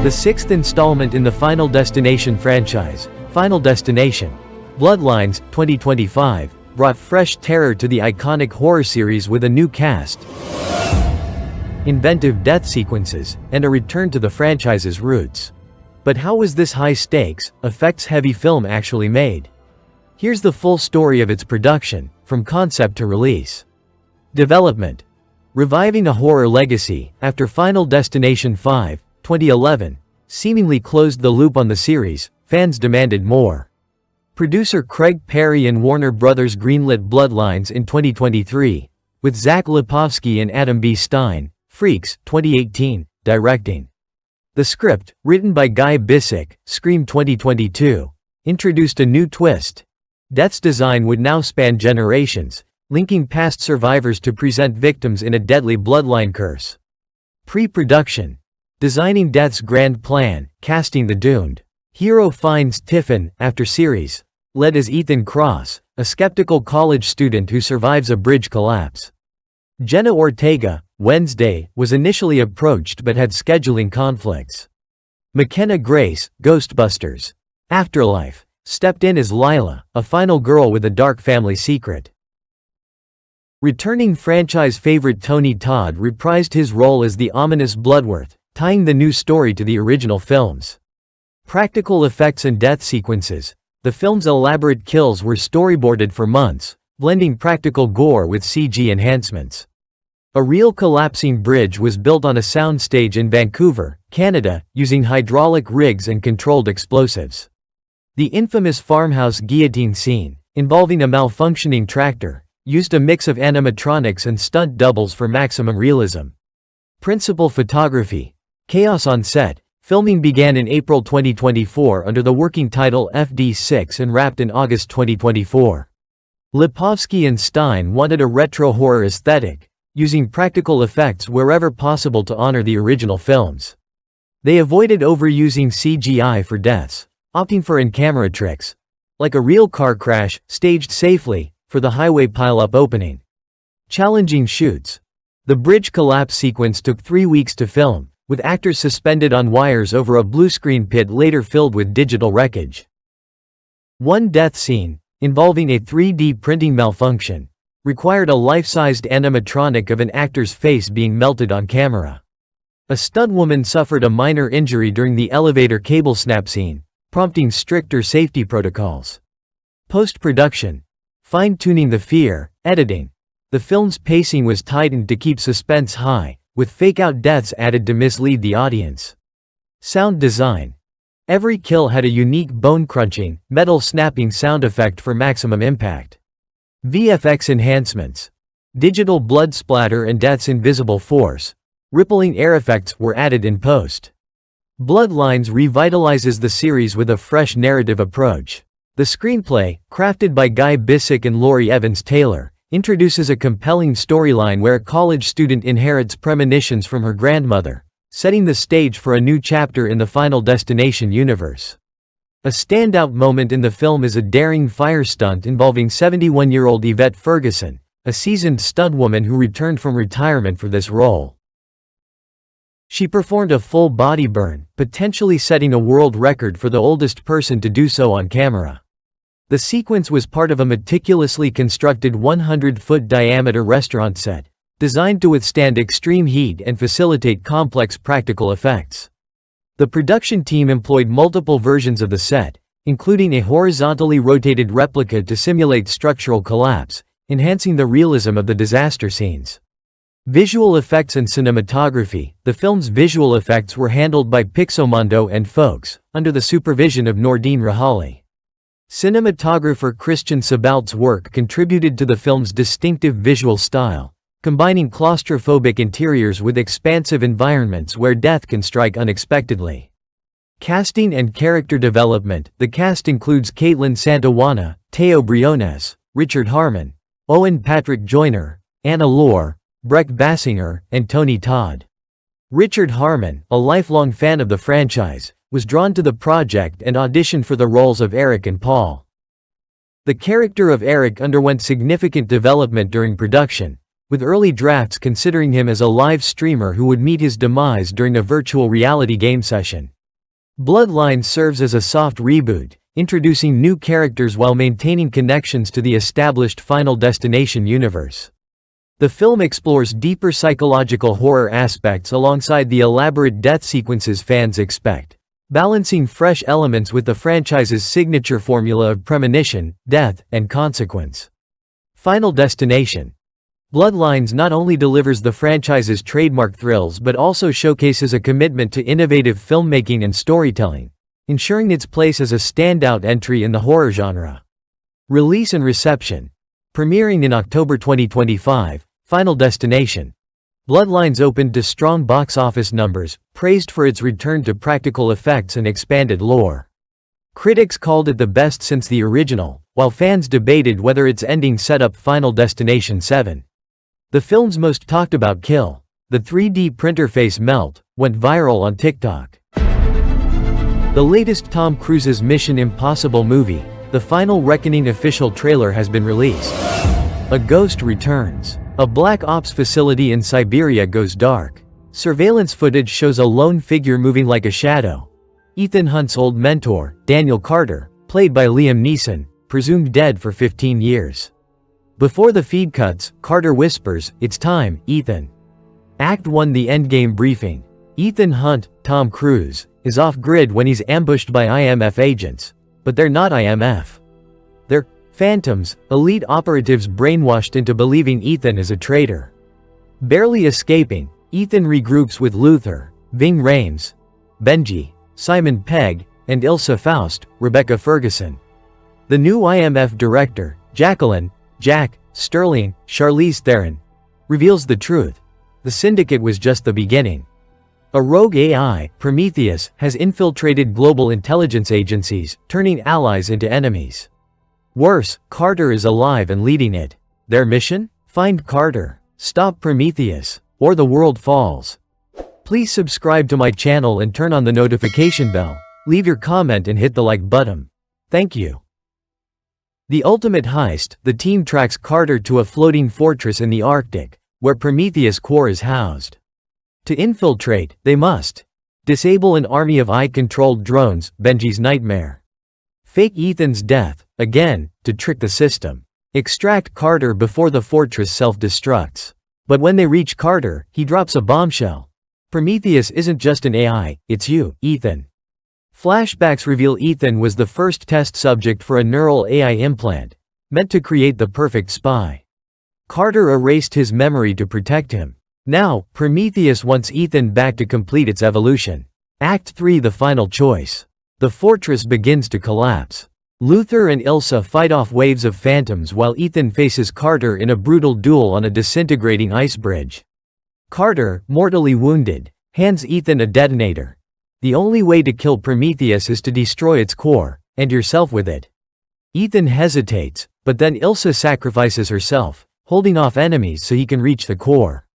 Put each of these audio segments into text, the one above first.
The sixth installment in the Final Destination franchise, Final Destination Bloodlines 2025, brought fresh terror to the iconic horror series with a new cast, inventive death sequences, and a return to the franchise's roots. But how was this high-stakes, effects-heavy film actually made? Here's the full story of its production, from concept to release. Development. Reviving a horror legacy, after Final Destination 5, 2011, seemingly closed the loop on the series, fans demanded more. Producer Craig Perry and Warner Brothers greenlit Bloodlines in 2023, with Zach Lipovsky and Adam B. Stein, Freaks, 2018, directing. The script, written by Guy Bissek, Scream 2022, introduced a new twist. Death's design would now span generations, linking past survivors to present victims in a deadly bloodline curse. Pre-production. Designing Death's grand plan, casting the doomed hero finds Tiffin, after series, led as Ethan Cross, a skeptical college student who survives a bridge collapse. Jenna Ortega, Wednesday, was initially approached but had scheduling conflicts. McKenna Grace, Ghostbusters Afterlife, stepped in as Lila, a final girl with a dark family secret. Returning franchise favorite Tony Todd reprised his role as the ominous Bloodworth, tying the new story to the original films. Practical effects and death sequences. The film's elaborate kills were storyboarded for months, blending practical gore with CG enhancements. A real collapsing bridge was built on a soundstage in Vancouver, Canada, using hydraulic rigs and controlled explosives. The infamous farmhouse guillotine scene, involving a malfunctioning tractor, used a mix of animatronics and stunt doubles for maximum realism. Principal photography. Chaos on set. Filming began in April 2024 under the working title FD6 and wrapped in August 2024. Lipovsky and Stein wanted a retro horror aesthetic, using practical effects wherever possible to honor the original films. They avoided overusing CGI for deaths, opting for in-camera tricks, like a real car crash, staged safely, for the highway pile-up opening. Challenging shoots. The bridge collapse sequence took 3 weeks to film, with actors suspended on wires over a blue-screen pit later filled with digital wreckage. One death scene, involving a 3D printing malfunction, required a life-sized animatronic of an actor's face being melted on camera. A stuntwoman suffered a minor injury during the elevator cable snap scene, prompting stricter safety protocols. Post-production. Fine-tuning the fear. Editing. The film's pacing was tightened to keep suspense high, with fake-out deaths added to mislead the audience. Sound design. Every kill had a unique bone-crunching, metal-snapping sound effect for maximum impact. VFX enhancements. Digital blood splatter and death's invisible force. Rippling air effects were added in post. Bloodlines revitalizes the series with a fresh narrative approach. The screenplay, crafted by Guy Bissek and Laurie Evans-Taylor, introduces a compelling storyline where a college student inherits premonitions from her grandmother, setting the stage for a new chapter in the Final Destination universe. A standout moment in the film is a daring fire stunt involving 71-year-old Yvette Ferguson, a seasoned stuntwoman who returned from retirement for this role. She performed a full body burn, potentially setting a world record for the oldest person to do so on camera. The sequence was part of a meticulously constructed 100-foot diameter restaurant set, designed to withstand extreme heat and facilitate complex practical effects. The production team employed multiple versions of the set, including a horizontally rotated replica to simulate structural collapse, enhancing the realism of the disaster scenes. Visual effects and cinematography. The film's visual effects were handled by Pixomondo and Folks, under the supervision of Nordine Rahali. Cinematographer Christian Sabalt's work contributed to the film's distinctive visual style, combining claustrophobic interiors with expansive environments where death can strike unexpectedly. Casting and character development. The cast includes Caitlin Santawana, Teo Briones, Richard Harmon, Owen Patrick Joyner, Anna Lohr, Breck Bassinger, and Tony Todd. Richard Harmon, a lifelong fan of the franchise, was drawn to the project and auditioned for the roles of Eric and Paul. The character of Eric underwent significant development during production, with early drafts considering him as a live streamer who would meet his demise during a virtual reality game session. Bloodlines serves as a soft reboot, introducing new characters while maintaining connections to the established Final Destination universe. The film explores deeper psychological horror aspects alongside the elaborate death sequences fans expect, balancing fresh elements with the franchise's signature formula of premonition, death, and consequence. Final Destination Bloodlines not only delivers the franchise's trademark thrills but also showcases a commitment to innovative filmmaking and storytelling, ensuring its place as a standout entry in the horror genre. Release and reception. Premiering in October 2025, Final Destination Bloodlines opened to strong box office numbers, praised for its return to practical effects and expanded lore. Critics called it the best since the original, while fans debated whether its ending set up Final Destination 7. The film's most talked about kill, the 3D printer face melt, went viral on TikTok. The latest Tom Cruise's Mission Impossible movie, The Final Reckoning official trailer has been released. A ghost returns. A black ops facility in Siberia goes dark. Surveillance footage shows a lone figure moving like a shadow. Ethan Hunt's old mentor, Daniel Carter, played by Liam Neeson, presumed dead for 15 years. Before the feed cuts, Carter whispers, "It's time, Ethan." Act 1 The Endgame briefing. Ethan Hunt, Tom Cruise, is off-grid when he's ambushed by IMF agents. But they're not IMF. They're phantoms, elite operatives brainwashed into believing Ethan is a traitor. Barely escaping, Ethan regroups with Luther, Ving Rhames, Benji, Simon Pegg, and Ilsa Faust, Rebecca Ferguson. The new IMF director, Jacqueline, Jack, Sterling, Charlize Theron, reveals the truth. The syndicate was just the beginning. A rogue AI, Prometheus, has infiltrated global intelligence agencies, turning allies into enemies. Worse, Carter is alive and leading it. Their mission? Find Carter, stop Prometheus, or the world falls. Please subscribe to my channel and turn on the notification bell. Leave your comment and hit the like button. Thank you. The ultimate heist, the team tracks Carter to a floating fortress in the Arctic, where Prometheus' core is housed. To infiltrate, they must disable an army of AI-controlled drones, Benji's nightmare. Fake Ethan's death, again, to trick the system. Extract Carter before the fortress self-destructs. But when they reach Carter, he drops a bombshell. Prometheus isn't just an AI, it's you, Ethan. Flashbacks reveal Ethan was the first test subject for a neural AI implant, meant to create the perfect spy. Carter erased his memory to protect him. Now, Prometheus wants Ethan back to complete its evolution. Act 3 The final choice. The fortress begins to collapse. Luther and Ilsa fight off waves of phantoms while Ethan faces Carter in a brutal duel on a disintegrating ice bridge. Carter, mortally wounded, hands Ethan a detonator. The only way to kill Prometheus is to destroy its core, and yourself with it. Ethan hesitates, but then Ilsa sacrifices herself, holding off enemies so he can reach the core.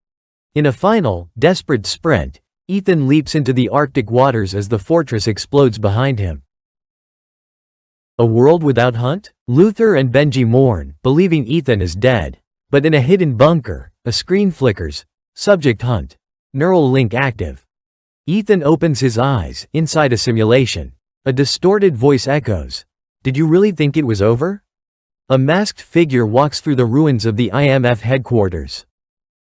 In a final, desperate sprint, Ethan leaps into the Arctic waters as the fortress explodes behind him. A world without Hunt? Luther and Benji mourn, believing Ethan is dead. But in a hidden bunker, a screen flickers. Subject Hunt. Neural link active. Ethan opens his eyes, inside a simulation. A distorted voice echoes. Did you really think it was over? A masked figure walks through the ruins of the IMF headquarters.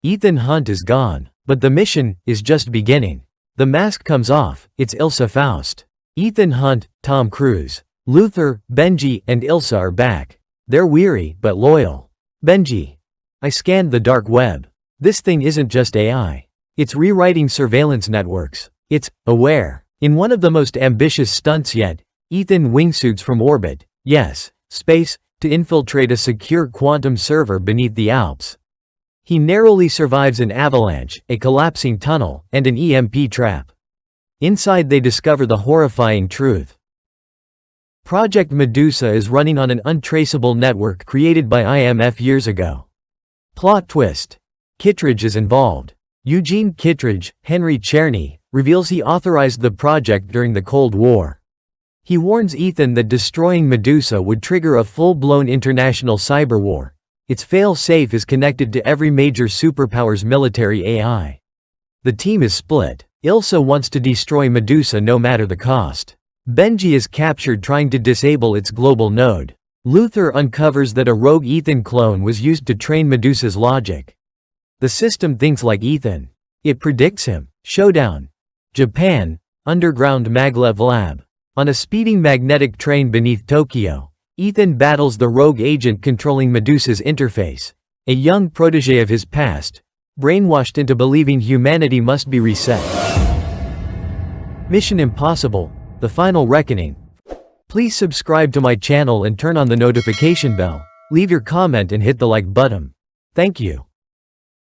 Ethan Hunt is gone, but the mission is just beginning. The mask comes off, it's Ilsa Faust. Ethan Hunt, Tom Cruise, Luther, Benji, and Ilsa are back. They're weary, but loyal. Benji. I scanned the dark web. This thing isn't just AI. It's rewriting surveillance networks. It's aware. In one of the most ambitious stunts yet, Ethan wingsuits from orbit, yes, space, to infiltrate a secure quantum server beneath the Alps. He narrowly survives an avalanche, a collapsing tunnel, and an EMP trap. Inside they discover the horrifying truth. Project Medusa is running on an untraceable network created by IMF years ago. Plot twist. Kittredge is involved. Eugene Kittredge, Henry Czerny, reveals he authorized the project during the Cold War. He warns Ethan that destroying Medusa would trigger a full-blown international cyber war, Its fail-safe is connected to every major superpower's military AI. The team is split. Ilsa wants to destroy Medusa no matter the cost. Benji is captured trying to disable its global node. Luther uncovers that a rogue Ethan clone was used to train Medusa's logic. The system thinks like Ethan. It predicts him. Showdown. Japan. Underground maglev lab. On a speeding magnetic train beneath Tokyo, Ethan battles the rogue agent controlling Medusa's interface. A young protege of his past, brainwashed into believing humanity must be reset. Mission Impossible: The Final Reckoning. Please subscribe to my channel and turn on the notification bell. Leave your comment and hit the like button. Thank you.